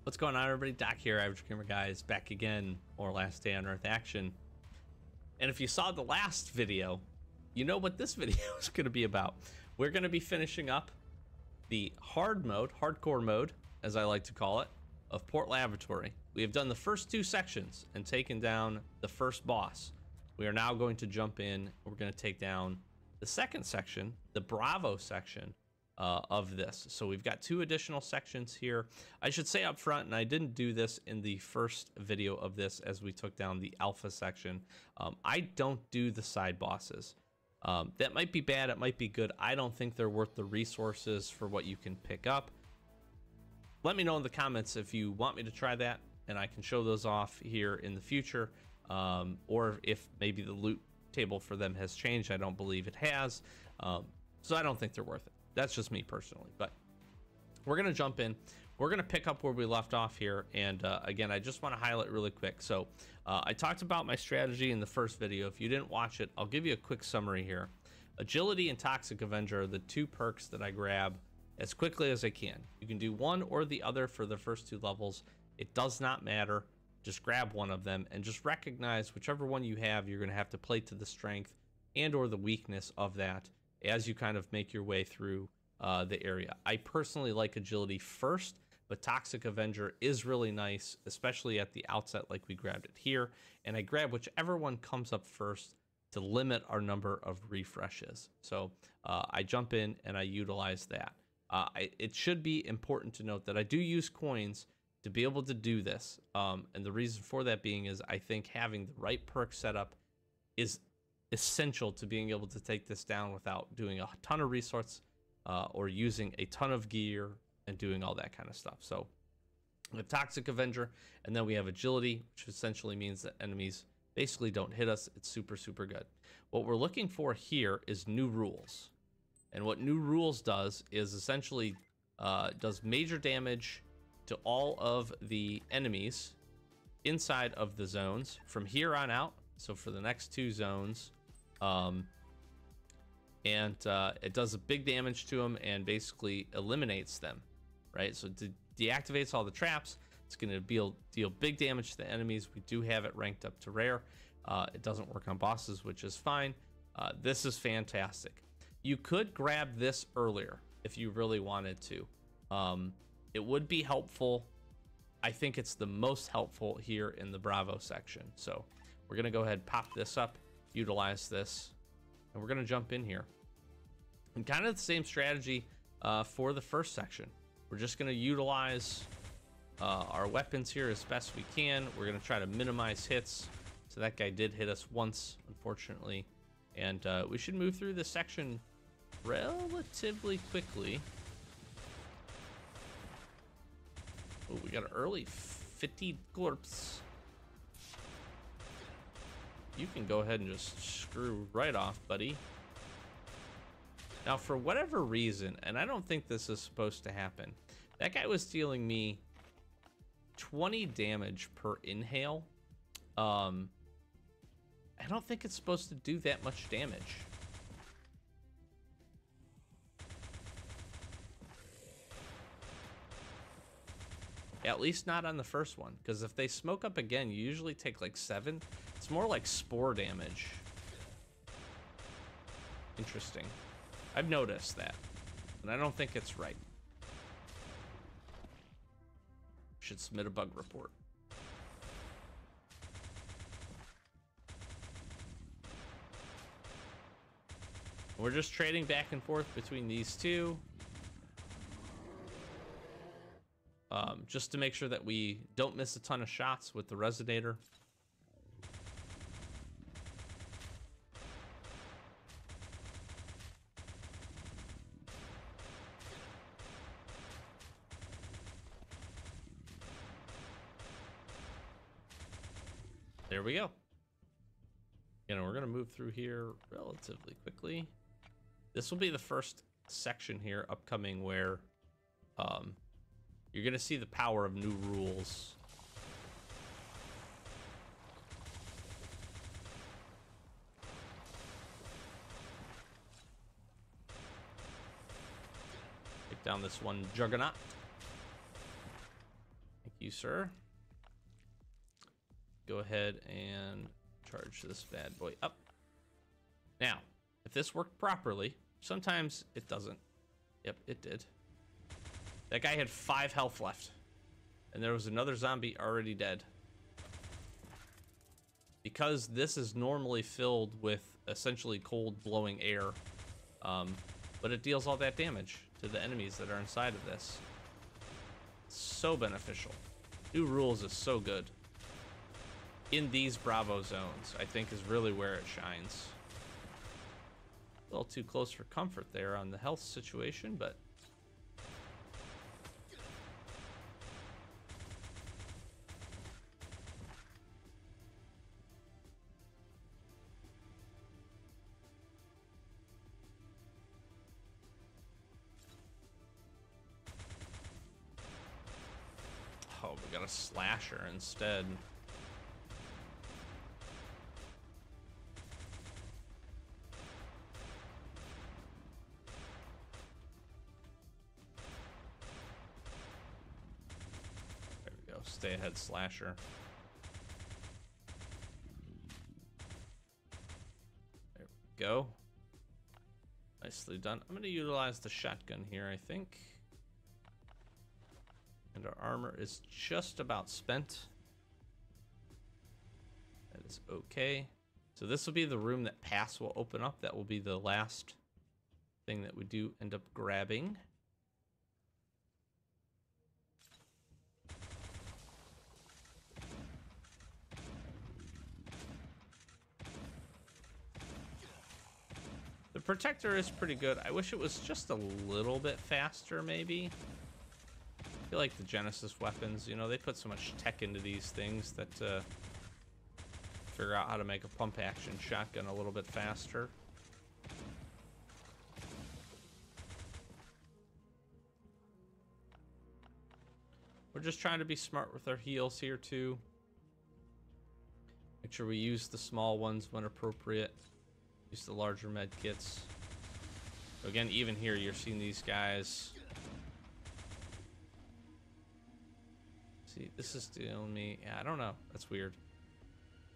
What's going on, everybody? Doc here, Average Gamer Guys, back again, or Last Day on Earth action. And if you saw the last video, you know what this video is going to be about. We're going to be finishing up the hardcore mode, as I like to call it, of Port Lavatory. We have done the first two sections and taken down the first boss. We are now going to jump in. We're going to take down the second section, the Bravo section of this. So we've got two additional sections here. I should say up front, and I didn't do this in the first video of this as we took down the Alpha section, I don't do the side bosses. That might be bad, it might be good. I don't think they're worth the resources for what you can pick up. Let me know in the comments if you want me to try that, and I can show those off here in the future, or if maybe the loot table for them has changed. I don't believe it has, so I don't think they're worth it. That's just me personally, but we're going to jump in. We're going to pick up where we left off here. And again, I just want to highlight really quick. So I talked about my strategy in the first video. If you didn't watch it, I'll give you a quick summary here. Agility and Toxic Avenger are the two perks that I grab as quickly as I can. You can do one or the other for the first two levels. It does not matter. Just grab one of them and just recognize whichever one you have, you're going to have to play to the strength and or the weakness of that as you kind of make your way through the area. I personally like Agility first, but Toxic Avenger is really nice, especially at the outset like we grabbed it here. And I grab whichever one comes up first to limit our number of refreshes. So I jump in and I utilize that. It should be important to note that I do use coins to be able to do this. And the reason for that being is I think having the right perk setup is essential to being able to take this down without doing a ton of resources or using a ton of gear and doing all that kind of stuff. So we have Toxic Avenger, and then we have Agility, which essentially means that enemies basically don't hit us. It's super, super good. What we're looking for here is New Rules. And what New Rules does is essentially does major damage to all of the enemies inside of the zones from here on out. So for the next two zones, it does a big damage to them and basically eliminates them, right? So it deactivates all the traps. It's going to deal big damage to the enemies. We do have it ranked up to rare. It doesn't work on bosses, which is fine. This is fantastic. You could grab this earlier if you really wanted to. It would be helpful. I think it's the most helpful here in the Bravo section. So we're going to go ahead and pop this up, utilize this, and we're going to jump in here. And kind of the same strategy for the first section. We're just going to utilize our weapons here as best we can. We're going to try to minimize hits. So that guy did hit us once, unfortunately. And we should move through this section relatively quickly. Oh, we got an early 50 corpse. You can go ahead and just screw right off, buddy. Now, for whatever reason, and I don't think this is supposed to happen, that guy was dealing me 20 damage per inhale. I don't think it's supposed to do that much damage. At least not on the first one, because if they smoke up again, you usually take like 7. It's more like spore damage. Interesting. I've noticed that, and I don't think it's right. Should submit a bug report. We're just trading back and forth between these two. Just to make sure that we don't miss a ton of shots with the Resonator. There we go. You know, we're gonna move through here relatively quickly. This will be the first section here upcoming where you're gonna see the power of New Rules. Take down this one Juggernaut. you, sir. Go ahead and charge this bad boy up. Now, if this worked properly, sometimes it doesn't. Yep, it did. That guy had 5 health left. And there was another zombie already dead. Because this is normally filled with essentially cold blowing air, but it deals all that damage to the enemies that are inside of this. So beneficial. New Rules is so good. In these Bravo zones, I think is really where it shines. A little too close for comfort there on the health situation, but oh, we got a slasher instead. There we go. Stay ahead slasher. There we go. Nicely done. I'm going to utilize the shotgun here, I think. And our armor is just about spent. That is okay. So this will be the room that Pass will open up. That will be the last thing that we do end up grabbing. The Protector is pretty good. I wish it was just a little bit faster, maybe. I feel like the Genesis weapons, you know, they put so much tech into these things that figure out how to make a pump action shotgun a little bit faster. We're just trying to be smart with our heals here too. Make sure we use the small ones when appropriate. Use the larger med kits. So again, even here you're seeing these guys. See, this is stealing me. Yeah, I don't know. That's weird.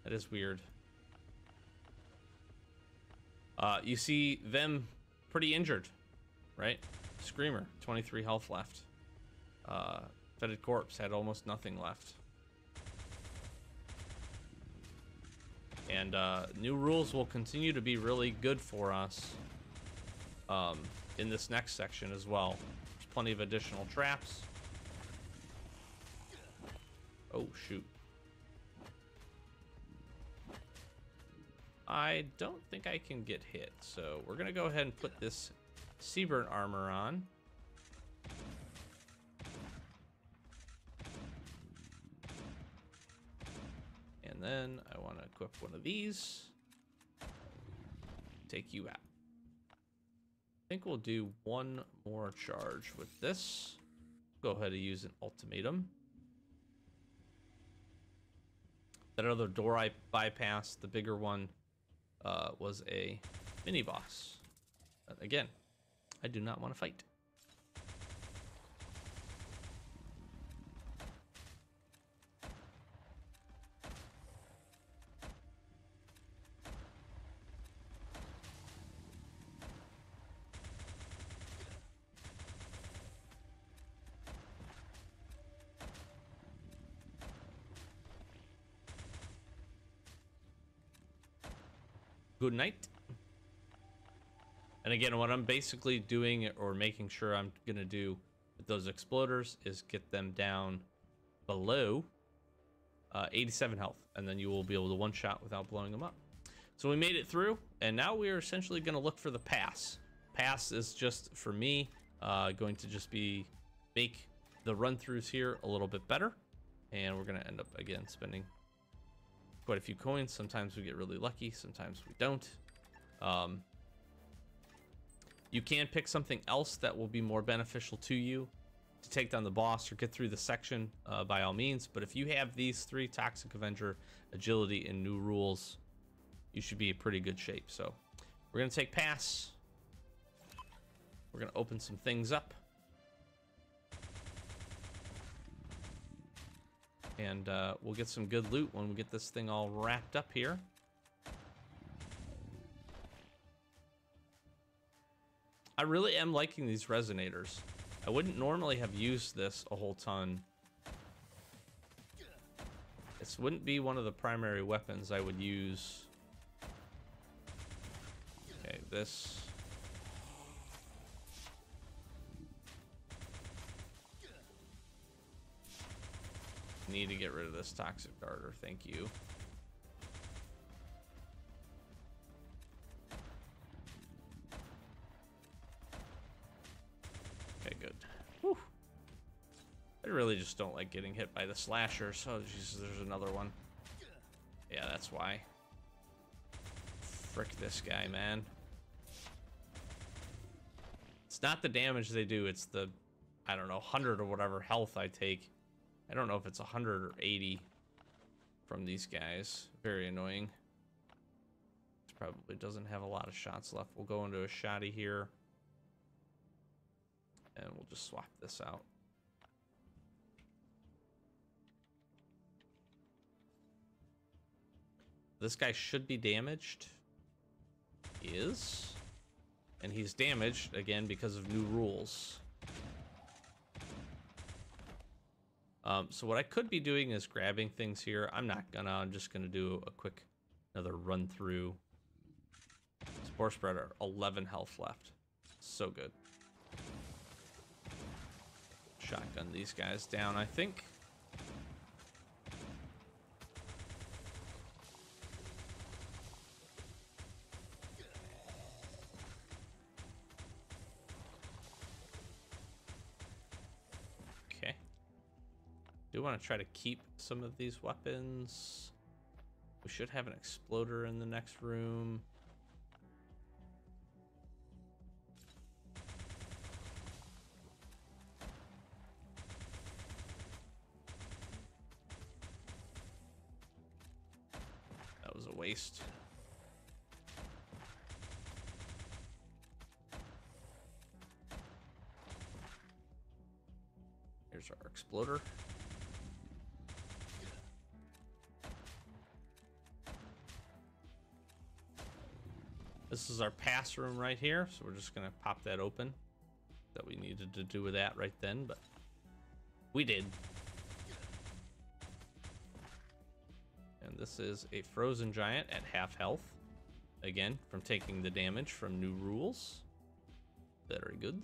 That is weird. You see them pretty injured, right? Screamer, 23 health left. Fetid Corpse had almost nothing left. And New Rules will continue to be really good for us in this next section as well. There's plenty of additional traps. Oh, shoot. I don't think I can get hit, so we're going to go ahead and put this Seaburn armor on. And then I want to equip one of these. Take you out. I think we'll do one more charge with this. Go ahead and use an ultimatum. That other door I bypassed, the bigger one, was a mini boss. But again, I do not want to fight. Good night. And again, what I'm basically doing or making sure I'm gonna do with those exploders is get them down below 87 health, and then you will be able to one shot without blowing them up. So we made it through, and now we are essentially gonna look for the pass. Pass is just, for me, going to just be make the run-throughs here a little bit better, and we're gonna end up again spending quite a few coins. Sometimes we get really lucky, sometimes we don't. You can pick something else that will be more beneficial to you to take down the boss or get through the section, by all means. But if you have these three, Toxic Avenger, Agility, and New Rules, you should be in pretty good shape. So we're gonna take Pass. We're gonna open some things up. And we'll get some good loot when we get this thing all wrapped up here. I really am liking these resonators. I wouldn't normally have used this a whole ton. This wouldn't be one of the primary weapons I would use. Okay, this. Need to get rid of this toxic darter, thank you. Okay, good. Whew. I really just don't like getting hit by the slashers. Oh, Jesus, there's another one. Yeah, that's why. Frick this guy, man. It's not the damage they do, it's the, I don't know, 100 or whatever health I take. I don't know if it's 100 or 80 from these guys. Very annoying. This probably doesn't have a lot of shots left. We'll go into a shotty here. And we'll just swap this out. This guy should be damaged. He is. And he's damaged, again, because of new rules. So what I could be doing is grabbing things here. I'm not gonna. I'm just gonna do a quick, another run through. Spore Spreader, 11 health left. So good. Shotgun these guys down, I think. Do want to try to keep some of these weapons. We should have an exploder in the next room. That was a waste. Here's our exploder. This is our pass room right here, so we're just gonna pop that open. That we needed to do with that right then, but we did. And this is a frozen giant at half health. Again, from taking the damage from new rules. Very good.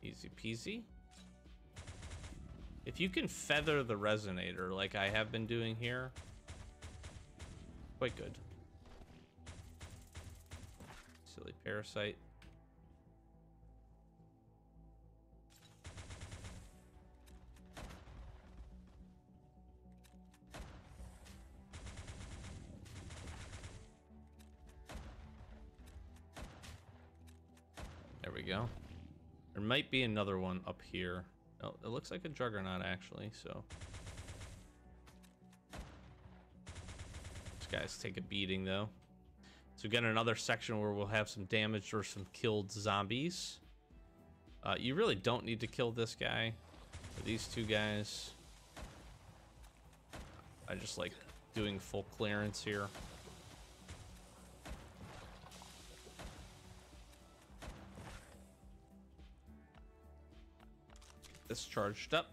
Easy peasy. If you can feather the resonator like I have been doing here, quite good. Silly parasite. There we go. There might be another one up here. Oh, it looks like a juggernaut actually, so. These guys take a beating though. So again, another section where we'll have some damaged or some killed zombies. You really don't need to kill this guy. Or these two guys. I just like doing full clearance here. This charged up.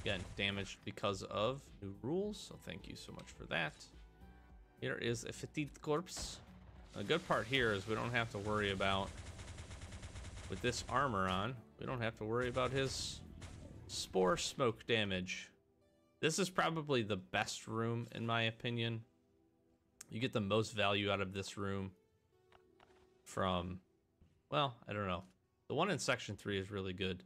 Again, damaged because of new rules, so thank you so much for that. Here is a fatigued corpse. The good part here is we don't have to worry about, with this armor on, we don't have to worry about his spore smoke damage. This is probably the best room in my opinion. You get the most value out of this room from, well, I don't know. The one in section 3 is really good,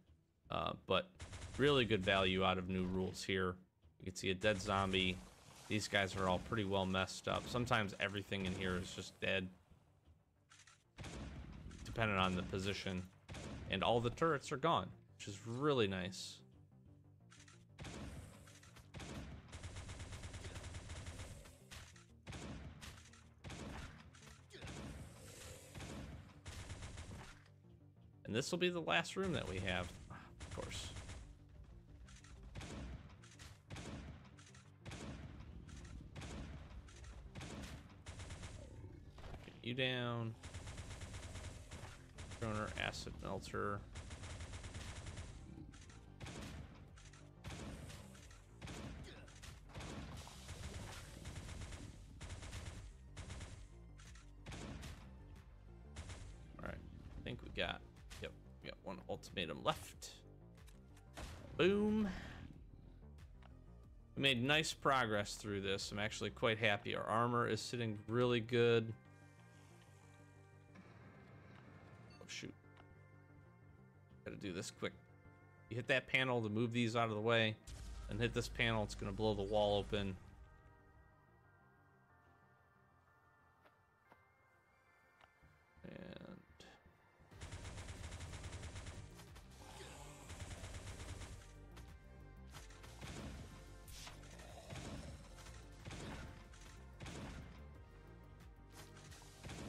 but really good value out of new rules here. You can see a dead zombie. These guys are all pretty well messed up. Sometimes everything in here is just dead, depending on the position. And all the turrets are gone, which is really nice. And this will be the last room that we have, of course. Get you down. Droner, acid melter. We got one ultimatum left. Boom. We made nice progress through this. I'm actually quite happy. Our armor is sitting really good. Oh, shoot. Gotta do this quick. You hit that panel to move these out of the way, and hit this panel, it's gonna blow the wall open.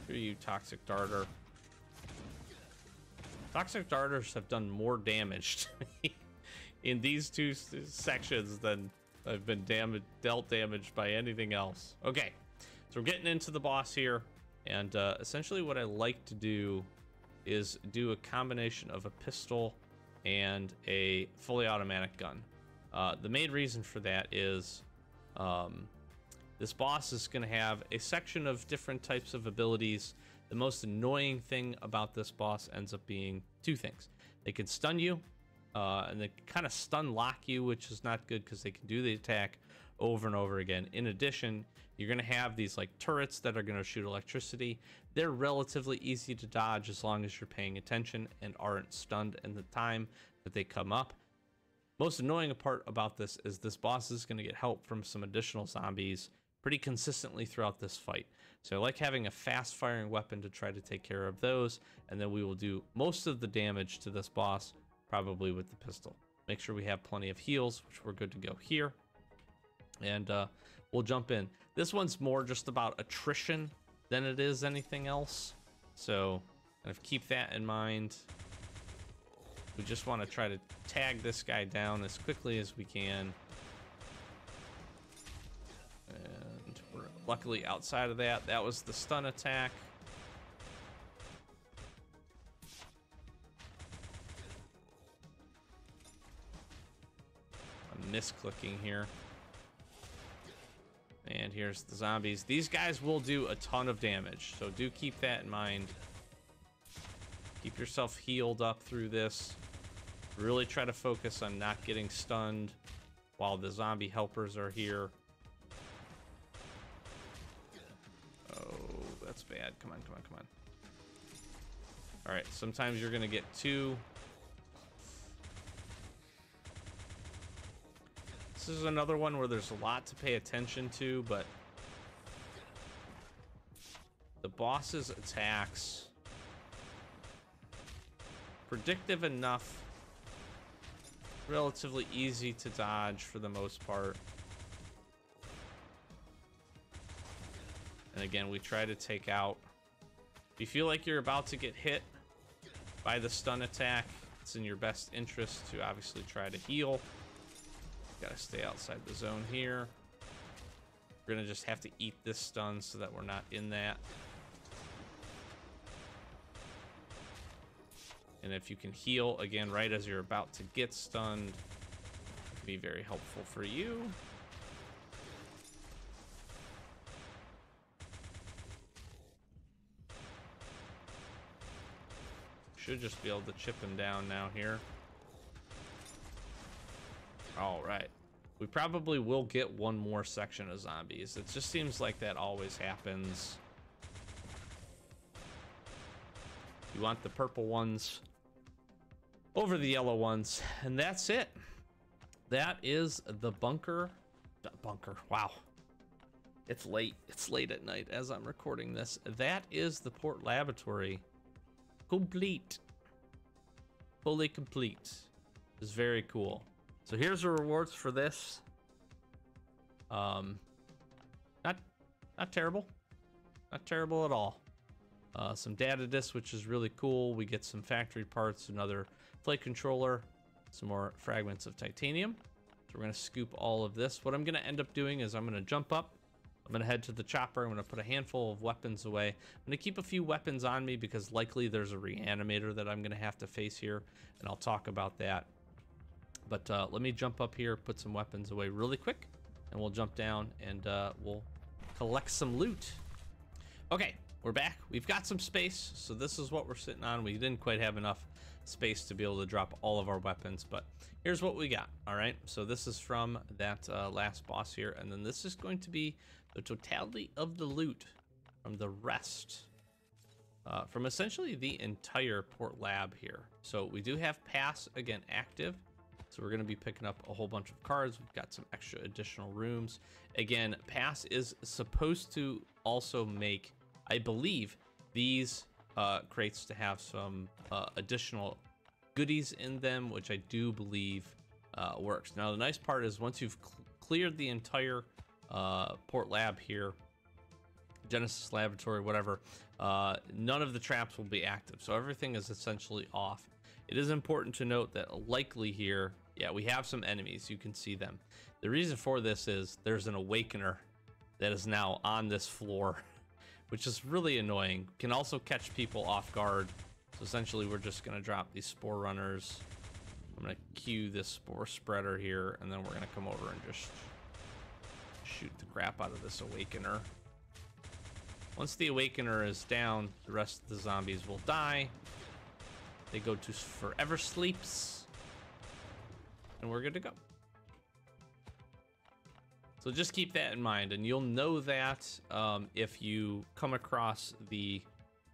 You toxic darter. Toxic darters have done more damage to me in these two sections than I've been dealt damage by anything else. Okay, so we're getting into the boss here, and essentially what I like to do is do a combination of a pistol and a fully automatic gun. The main reason for that is this boss is going to have a section of different types of abilities. The most annoying thing about this boss ends up being two things. They can stun you, and they kind of stun lock you, which is not good because they can do the attack over and over again. In addition, you're going to have these like turrets that are going to shoot electricity. They're relatively easy to dodge as long as you're paying attention and aren't stunned in the time that they come up. Most annoying part about this is this boss is going to get help from some additional zombies pretty consistently throughout this fight. So I like having a fast firing weapon to try to take care of those, and then we will do most of the damage to this boss probably with the pistol. Make sure we have plenty of heals, which we're good to go here. And we'll jump in. This one's more just about attrition than it is anything else. So kind of keep that in mind. We just want to try to tag this guy down as quickly as we can. And we're luckily outside of that. That was the stun attack. I'm misclicking here. And here's the zombies. These guys will do a ton of damage, so do keep that in mind. Keep yourself healed up through this. Really try to focus on not getting stunned while the zombie helpers are here. Oh, that's bad. Come on, come on, come on. All right, sometimes you're gonna get two. This is another one where there's a lot to pay attention to, but the boss's attacks, predictive enough, relatively easy to dodge for the most part. And again, we try to take out, if you feel like you're about to get hit by the stun attack, it's in your best interest to obviously try to heal. Gotta stay outside the zone here. We're gonna just have to eat this stun so that we're not in that. And if you can heal again right as you're about to get stunned, it can be very helpful for you. Should just be able to chip him down now here. All right. We probably will get one more section of zombies. It just seems like that always happens. You want the purple ones over the yellow ones, and that's it. That is the bunker. Wow. It's late. It's late at night as I'm recording this. That is the port laboratory. Complete. Fully complete. It's very cool. So here's the rewards for this. Not terrible. Not terrible at all. some data disks, which is really cool. We get some factory parts, another flight controller, some more fragments of titanium. So we're going to scoop all of this. What I'm going to end up doing is I'm going to jump up. I'm going to head to the chopper. I'm going to put a handful of weapons away. I'm going to keep a few weapons on me because likely there's a reanimator that I'm going to have to face here, and I'll talk about that. But let me jump up here, put some weapons away really quick, and we'll jump down and we'll collect some loot. Okay, we're back. We've got some space, so this is what we're sitting on. We didn't quite have enough space to be able to drop all of our weapons, but here's what we got. All right, so this is from that last boss here, and then this is going to be the totality of the loot from the rest, from essentially the entire port lab here. So we do have pass again active, so we're going to be picking up a whole bunch of cards. We've got some extra additional rooms. Again, pass is supposed to also make, I believe, these crates to have some additional goodies in them, which I do believe works. Now, the nice part is once you've cleared the entire port lab here, Genesis Laboratory, whatever, none of the traps will be active. So everything is essentially off. It is important to note that likely here, yeah, we have some enemies. You can see them. The reason for this is there's an awakener that is now on this floor, which is really annoying. Can also catch people off guard. So essentially we're just gonna drop these spore runners. I'm gonna cue this spore spreader here, and then we're gonna come over and just shoot the crap out of this awakener. Once the awakener is down, the rest of the zombies will die. They go to forever sleeps, and we're good to go. So just keep that in mind, and you'll know that if you come across the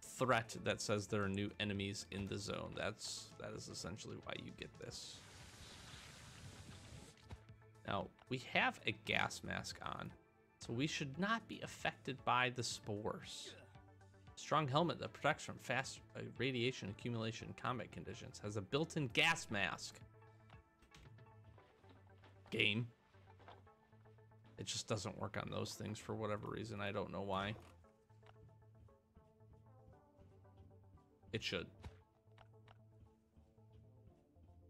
threat that says there are new enemies in the zone. That is essentially why you get this. Now, we have a gas mask on, so we should not be affected by the spores. Strong helmet that protects from fast radiation accumulation in combat conditions. Has a built-in gas mask. Game. It just doesn't work on those things for whatever reason. I don't know why. It should.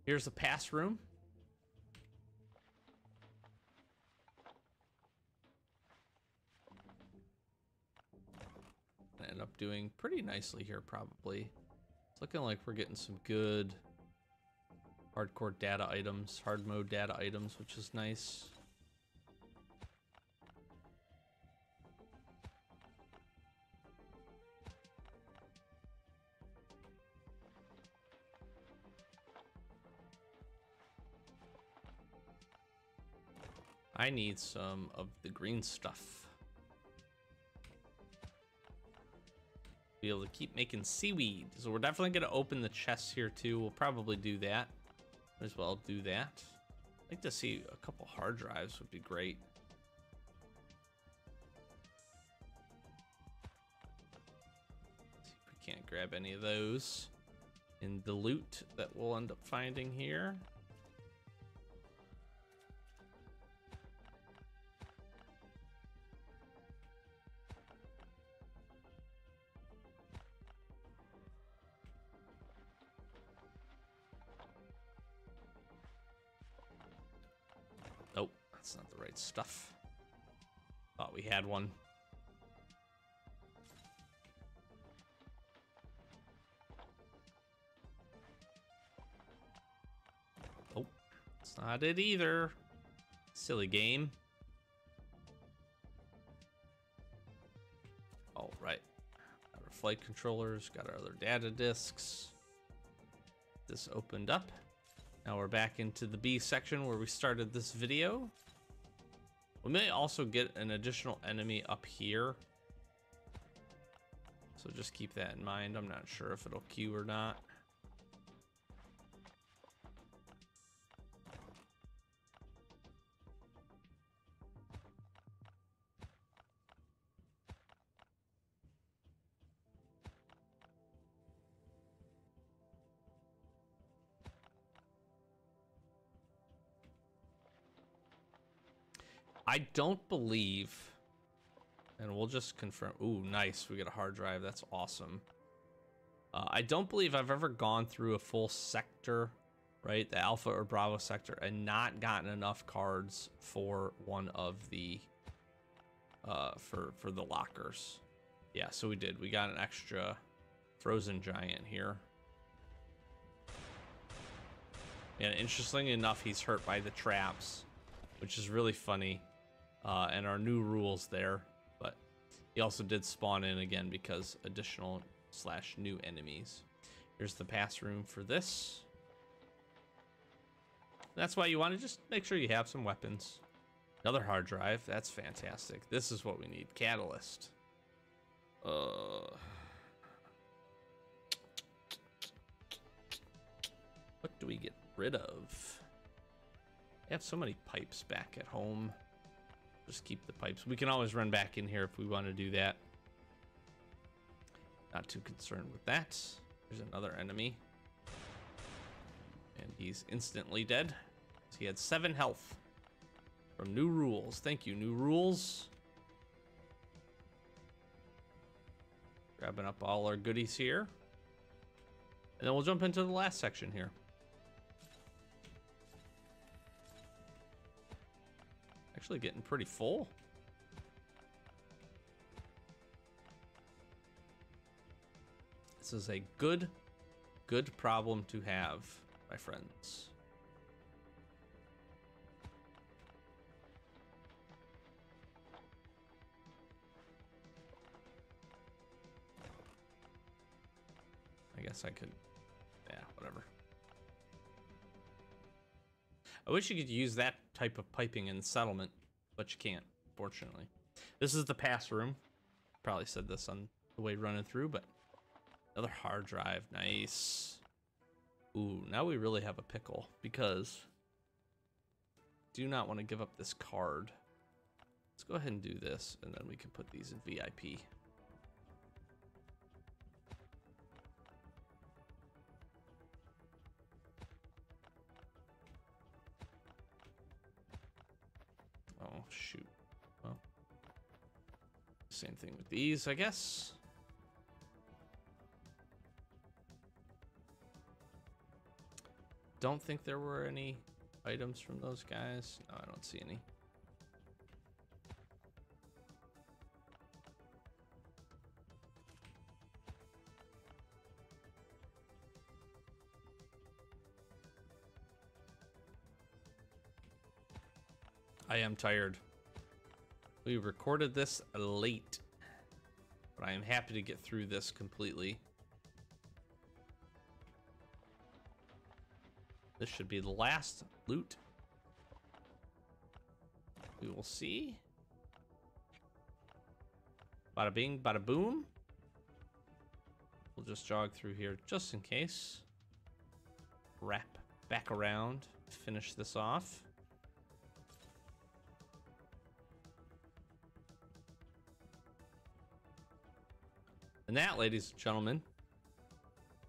Here's the pass room. I end up doing pretty nicely here, probably. It's looking like we're getting some good hardcore data items, hard mode data items, which is nice. I need some of the green stuff. Be able to keep making seaweed. So we're definitely going to open the chests here too. We'll probably do that. Might as well do that. I'd like to see a couple hard drives would be great. See if we can't grab any of those in the loot that we'll end up finding here. Nope, that's not the right stuff. Thought we had one. Oh, it's not it either. Silly game. All right. Got our flight controllers, got our other data disks. This opened up. Now we're back into the B section where we started this video. We may also get an additional enemy up here. So just keep that in mind. I'm not sure if it'll queue or not. I don't believe, And we'll just confirm. Ooh, nice. We get a hard drive. That's awesome. I don't believe I've ever gone through a full sector, right? The Alpha or Bravo sector, and not gotten enough cards for one of the, for the lockers. Yeah, so we did. We got an extra frozen giant here. And interestingly enough, he's hurt by the traps, which is really funny. And our new rules there. But he also did spawn in again because additional / new enemies. Here's the pass room for this. That's why you want to just make sure you have some weapons. Another hard drive. That's fantastic. This is what we need. Catalyst. What do we get rid of? I have so many pipes back at home. Just keep the pipes. We can always run back in here if we want to do that. Not too concerned with that. There's another enemy. And he's instantly dead. He had 7 health from new rules. Thank you, new rules. Grabbing up all our goodies here. And then we'll jump into the last section here. Actually getting pretty full. This is a good problem to have, my friends. I guess I could, yeah, whatever. I wish you could use that type of piping in settlement, but you can't, fortunately. This is the pass room. Probably said this on the way running through, but another hard drive, nice. Ooh, now we really have a pickle because do not want to give up this card. Let's go ahead and do this, and then we can put these in VIP. Oh, shoot. Well, same thing with these, I guess. Don't think there were any items from those guys. No, I don't see any. I am tired. We recorded this late, but I am happy to get through this completely. This should be the last loot. We will see. Bada bing, bada boom. We'll just jog through here just in case. Wrap back around, finish this off. And that, ladies and gentlemen,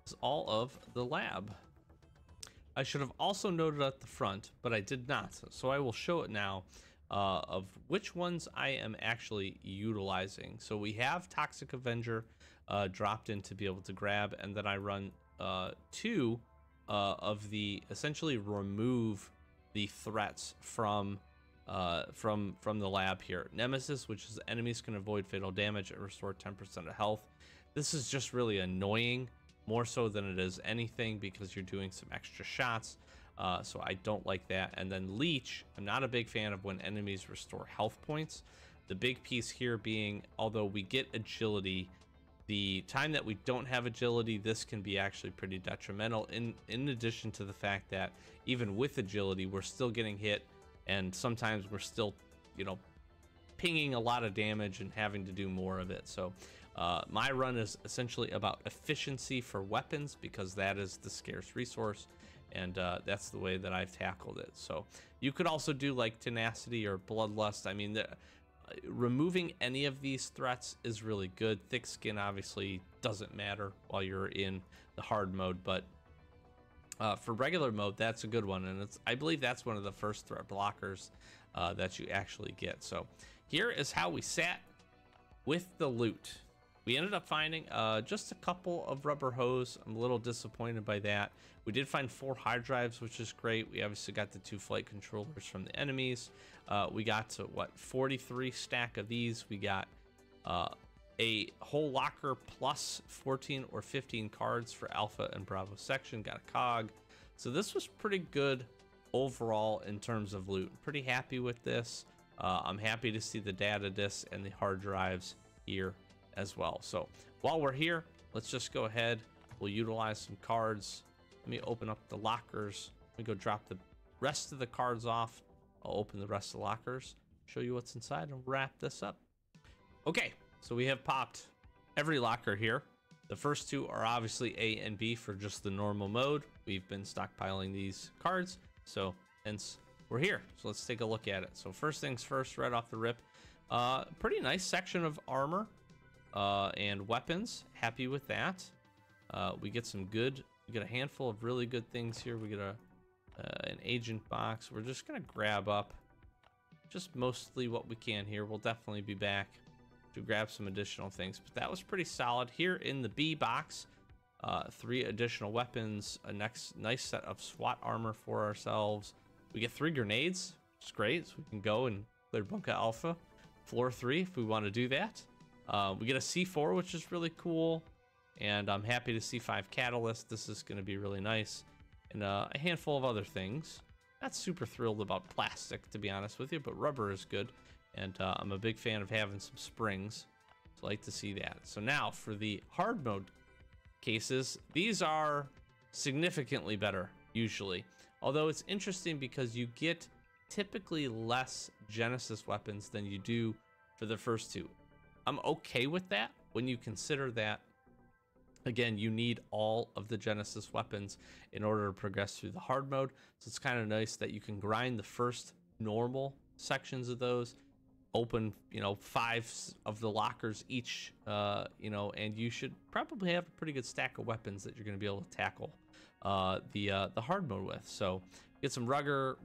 is all of the lab. I should have also noted at the front, but I did not. So I will show it now of which ones I am actually utilizing. So we have Toxic Avenger dropped in to be able to grab, and then I run 2 of the essentially remove the threats from the lab here. Nemesis, which is enemies can avoid fatal damage and restore 10% of health. This is just really annoying, more so than it is anything, because you're doing some extra shots. So I don't like that. And then Leech, I'm not a big fan of when enemies restore health points. The big piece here being, although we get agility, the time that we don't have agility, this can be actually pretty detrimental. In addition to the fact that even with agility, we're still getting hit, and sometimes we're still, you know, pinging a lot of damage and having to do more of it. So my run is essentially about efficiency for weapons, because that is the scarce resource, and that's the way that I've tackled it. So you could also do like Tenacity or Bloodlust. I mean, removing any of these threats is really good. Thick Skin obviously doesn't matter while you're in the hard mode, but for regular mode, that's a good one, and I believe that's one of the first threat blockers that you actually get. So here is how we sat. with the loot, we ended up finding just a couple of rubber hose. I'm a little disappointed by that. We did find 4 hard drives, which is great. We obviously got the 2 flight controllers from the enemies. We got to, what, 43 stack of these. We got a whole locker plus 14 or 15 cards for Alpha and Bravo section. Got a cog. So this was pretty good overall in terms of loot. Pretty happy with this. I'm happy to see the data discs and the hard drives here as well. So while we're here, let's just go ahead. We'll utilize some cards. Let me open up the lockers. Let me go drop the rest of the cards off. I'll open the rest of the lockers, show you what's inside, and wrap this up. Okay, so we have popped every locker here. The first 2 are obviously A and B for just the normal mode. We've been stockpiling these cards, so hence we're here. So let's take a look at it. So first things first, right off the rip, pretty nice section of armor and weapons. Happy with that. We get a handful of really good things here. We get an agent box. We're just gonna grab up just mostly what we can here. We'll definitely be back to grab some additional things, but that was pretty solid. Here in the B box, 3 additional weapons, a nice set of SWAT armor for ourselves. We get 3 grenades, which is great, so we can go and clear Bunker Alpha floor 3 if we want to do that. We get a C4, which is really cool, and I'm happy to see 5 catalysts. This is going to be really nice, and a handful of other things. Not super thrilled about plastic, to be honest with you, but rubber is good, and I'm a big fan of having some springs, so I like to see that. So now for the hard mode cases, these are significantly better usually, although it's interesting because you get typically less Genesis weapons than you do for the first 2. I'm okay with that when you consider that, again, you need all of the Genesis weapons in order to progress through the hard mode. So it's kind of nice that you can grind the first normal sections of those, open, 5 of the lockers each, and you should probably have a pretty good stack of weapons that you're going to be able to tackle the hard mode with. So get some rubber.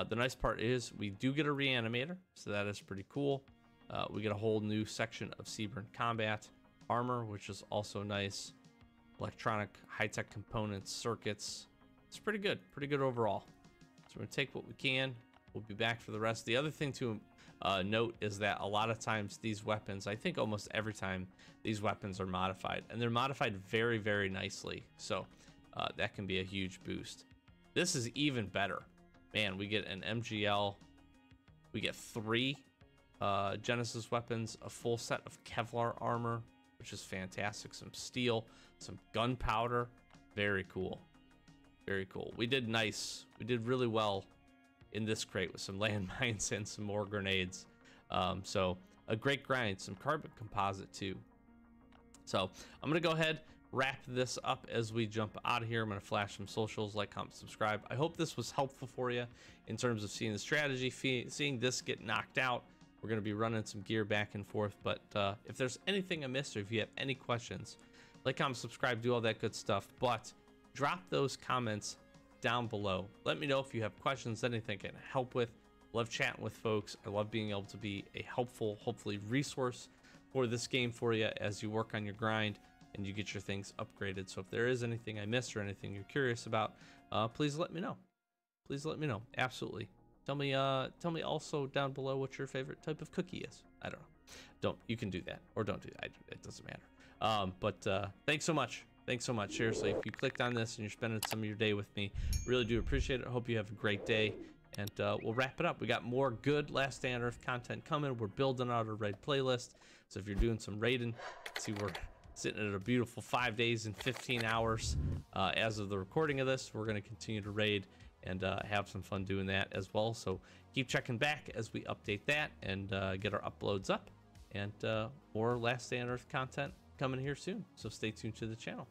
The nice part is we do get a reanimator, so that is pretty cool. We get a whole new section of Seaburn Combat armor, which is also nice. Electronic high-tech components, circuits. It's pretty good overall. So we're gonna take what we can. We'll be back for the rest. The other thing to note is that a lot of times these weapons, I think almost every time, these weapons are modified, and they're modified very, very nicely. So that can be a huge boost. This is even better. Man, we get an MGL. We get 3 Genesis weapons, a full set of Kevlar armor, which is fantastic, some steel, some gunpowder. Very cool. Very cool. We did nice. We did really well in this crate with some landmines and some more grenades. So a great grind, some carbon composite too. So I'm gonna go ahead, wrap this up as we jump out of here. I'm gonna flash some socials, like, comment, subscribe. I hope this was helpful for you in terms of seeing the strategy, seeing this get knocked out. We're gonna be running some gear back and forth, but if there's anything I missed, or if you have any questions, like, comment, subscribe, do all that good stuff, but drop those comments down below. Let me know if you have questions, anything I can help with. Love chatting with folks. I love being able to be a helpful, hopefully, resource for this game for you as you work on your grind and you get your things upgraded. So if there is anything I missed or anything you're curious about, please let me know. Please let me know. Absolutely. Tell me also down below what your favorite type of cookie is. I don't know. You can do that, or don't do that. It doesn't matter. But thanks so much. Thanks so much. Seriously, if you clicked on this and you're spending some of your day with me, really do appreciate it. I hope you have a great day, and we'll wrap it up. We got more good Last Day on Earth content coming. We're building out a raid playlist. So if you're doing some raiding, see, we're sitting at a beautiful 5 days and 15 hours as of the recording of this. We're going to continue to raid and have some fun doing that as well. So keep checking back as we update that and get our uploads up, and more Last Day on Earth content coming here soon. So stay tuned to the channel.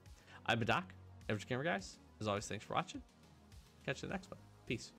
I'm Doc, Average Gamer Guys. As always, thanks for watching. Catch you in the next one. Peace.